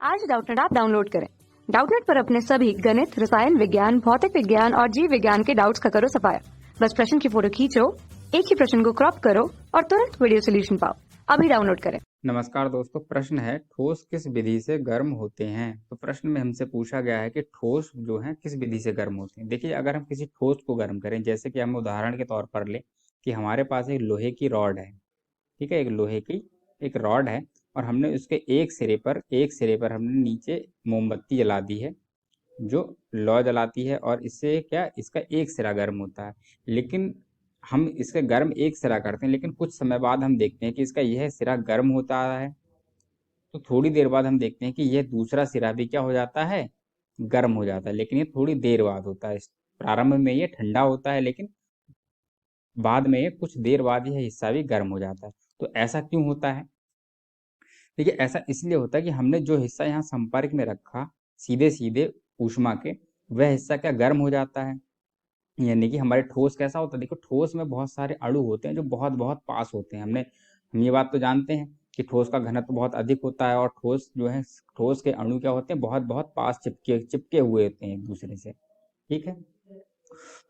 आज Doubtnut app download करें। Doubtnut पर अपने सभी गणित, रसायन विज्ञान, भौतिक विज्ञान और जीव विज्ञान के डाउट्स का करो सफाया। बस प्रश्न की फोटो खींचो, एक ही प्रश्न को क्रॉप करो और तुरंत वीडियो सोल्यूशन पाओ। अभी डाउनलोड करें। नमस्कार दोस्तों, प्रश्न है ठोस किस विधि से गर्म होते हैं। तो प्रश्न में हमसे पूछा गया है कि ठोस जो है किस विधि से गर्म होते हैं। देखिए, अगर हम किसी ठोस को गर्म करें, जैसे कि हम उदाहरण के तौर पर ले कि हमारे पास एक लोहे की रॉड है। ठीक है, एक लोहे की एक रॉड है और हमने उसके एक सिरे पर हमने नीचे मोमबत्ती जला दी है, जो लौ जलाती है और इससे क्या इसका एक सिरा गर्म होता है। लेकिन हम इसका गर्म एक सिरा करते हैं, लेकिन कुछ समय बाद हम देखते हैं कि इसका यह सिरा गर्म होता है। तो थोड़ी देर बाद हम देखते हैं कि यह दूसरा सिरा भी क्या हो जाता है, गर्म हो जाता है। लेकिन ये थोड़ी देर बाद होता है। प्रारंभ में ये ठंडा होता है, लेकिन बाद में ये कुछ देर बाद यह हिस्सा भी गर्म हो जाता है। तो ऐसा क्यों होता है? देखिए, ऐसा इसलिए होता है कि हमने जो हिस्सा यहाँ संपर्क में रखा सीधे सीधे ऊष्मा के, वह हिस्सा क्या गर्म हो जाता है। यानी कि हमारे ठोस कैसा होता है, देखो ठोस में बहुत सारे अणु होते हैं जो बहुत बहुत पास होते हैं। हम ये बात तो जानते हैं कि ठोस का घनत्व बहुत अधिक होता है और ठोस जो है, ठोस के अणु क्या होते हैं, बहुत बहुत पास चिपके चिपके हुए होते हैं एक दूसरे से। ठीक है,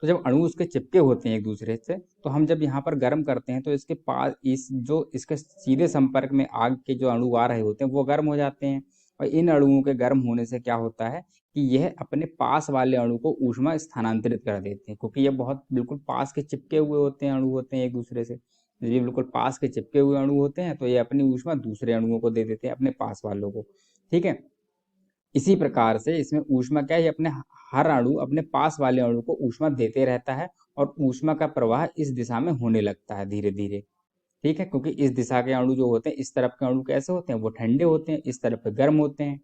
तो जब अणु उसके चिपके होते हैं एक दूसरे से, तो हम जब यहाँ पर गर्म करते हैं तो इसके पास इस जो इसके सीधे संपर्क में आग के जो अणु आ रहे होते हैं वो गर्म हो जाते हैं। और इन अणुओं के गर्म होने से क्या होता है कि यह अपने पास वाले अणु को ऊष्मा स्थानांतरित कर देते हैं, क्योंकि ये बहुत बिल्कुल पास के चिपके हुए होते हैं, अणु होते हैं एक दूसरे से। जब ये बिल्कुल पास के चिपके हुए अणु होते हैं तो ये अपनी ऊष्मा दूसरे अणुओं को दे देते हैं, अपने पास वालों को। ठीक है, इसी प्रकार से इसमें ऊष्मा क्या है, अपने हर अणु अपने पास वाले अणु को ऊष्मा देते रहता है और ऊष्मा का प्रवाह इस दिशा में होने लगता है धीरे धीरे। ठीक है, क्योंकि इस दिशा के अणु जो होते हैं, इस तरफ के अणु कैसे होते हैं, वो ठंडे होते हैं, इस तरफ गर्म होते हैं।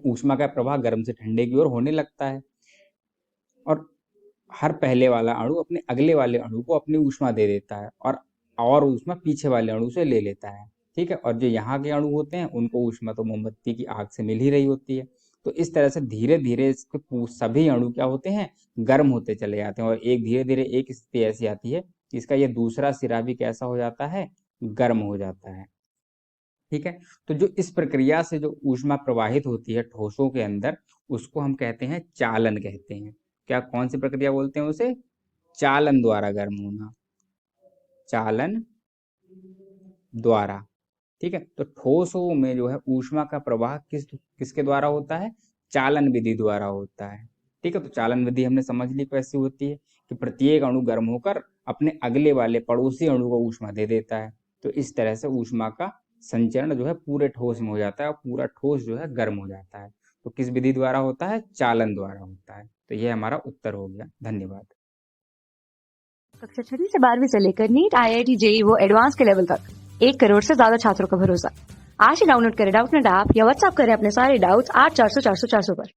ऊष्मा का प्रवाह गर्म से ठंडे की ओर होने लगता है और हर पहले वाला अणु अपने अगले वाले अणु को अपनी ऊष्मा दे देता है और ऊष्मा पीछे वाले अणु से ले लेता है। ठीक है, और जो यहाँ के अणु होते हैं उनको ऊष्मा तो मोमबत्ती की आग से मिल ही रही होती है। तो इस तरह से धीरे धीरे इसके सभी अणु क्या होते हैं, गर्म होते चले जाते हैं और एक धीरे धीरे एक स्थिति ऐसी आती है कि इसका ये दूसरा सिरा भी कैसा हो जाता है, गर्म हो जाता है। ठीक है, तो जो इस प्रक्रिया से जो ऊष्मा प्रवाहित होती है ठोसों के अंदर, उसको हम कहते हैं चालन कहते हैं। क्या, कौन सी प्रक्रिया बोलते हैं उसे? चालन द्वारा गर्म होना, चालन द्वारा। ठीक है, तो ठोसों में जो है ऊष्मा का प्रवाह किसके द्वारा होता है? चालन विधि द्वारा होता है। ठीक है, तो चालन विधि हमने समझ ली कैसी होती है कि प्रत्येक अणु गर्म होकर अपने अगले वाले पड़ोसी अणु को ऊष्मा दे देता है। तो इस तरह से ऊष्मा का संचरण जो है पूरे ठोस में हो जाता है और पूरा ठोस जो है गर्म हो जाता है। तो किस विधि द्वारा होता है? चालन द्वारा होता है। तो यह हमारा उत्तर हो गया। धन्यवाद। कक्षा 6 से 12वीं से लेकर नीट, IIT, JEE वो एडवांस के लेवल तक 1 करोड़ से ज्यादा छात्रों का भरोसा। आज ही डाउनलोड करें डाउटनेट ऐप या व्हाट्सएप करें अपने सारे डाउट्स 8400 400 400 पर।